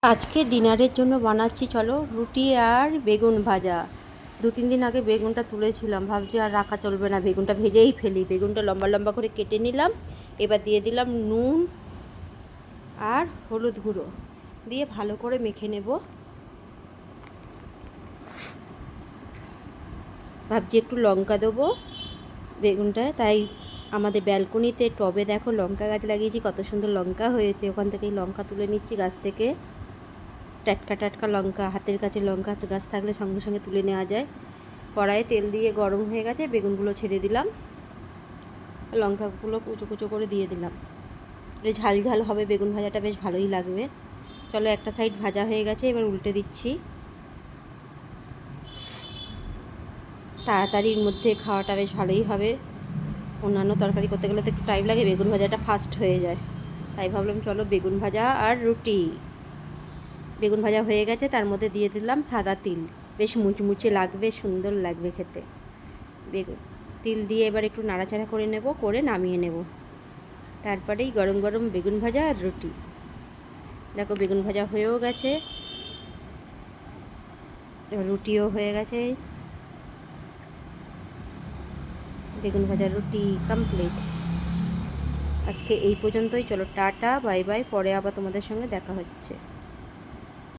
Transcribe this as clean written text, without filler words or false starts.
আজকে ডিনারের জন্য বানাচ্ছি চলো রুটি আর বেগুন ভাজা। 2-3 দিন আগে বেগুনটা তুলেছিলাম, ভাবছি আর রাখা চলবে না, বেগুনটা ভেজেই ফেলি। বেগুনটা লম্বা লম্বা করে কেটে নিলাম, এবার দিয়ে দিলাম নুন আর হলুদ গুঁড়ো দিয়ে ভালো করে মেখে নেব। ভাবছি একটু লঙ্কা দেবো বেগুনটায়, তাই আমাদের ব্যালকনিতে টবে দেখো লঙ্কা গাছ লাগিয়েছি, কত সুন্দর লঙ্কা হয়েছে। ওখান থেকেই লঙ্কা তুলে নিচ্ছি গাছ থেকে, টাটকা টাটকা লঙ্কা। হাতের কাছে লঙ্কা গাছ থাকলে সঙ্গে সঙ্গে তুলে নেওয়া যায়। কড়াইয়ে তেল দিয়ে গরম হয়ে গেছে, বেগুনগুলো ছেড়ে দিলাম, লঙ্কাগুলো কুচো কুচো করে দিয়ে দিলাম। বেশ ঝাল ঝাল হবে বেগুন ভাজাটা, বেশ ভালোই লাগবে। চলো একটা সাইড ভাজা হয়ে গেছে, এবার উল্টে দিচ্ছি। তাড়াতাড়ির মধ্যে খাওয়াটা বেশ ভালোই হবে। অন্যান্য তরকারি করতে গেলে তো একটু টাইম লাগে, বেগুন ভাজাটা ফাস্ট হয়ে যায়। তাই ভাবলাম চলো বেগুন ভাজা আর রুটি। বেগুন ভাজা হয়ে গেছে, তার মধ্যে দিয়ে দিলাম সাদা তিল, বেশ মুচমুচে লাগবে, সুন্দর লাগবে খেতে। বেগুন তিল দিয়ে এবার একটু নাড়াচাড়া করে নেব, করে নামিয়ে নেব। তারপরেই গরম গরম বেগুন ভাজা আর রুটি। দেখো বেগুন ভাজা হয়েও গেছে, রুটিও হয়ে গেছে। বেগুন ভাজা রুটি কমপ্লিট। আজকে এই পর্যন্তই, চলো টাটা বাই বাই, পরে আবার তোমাদের সঙ্গে দেখা হচ্ছে।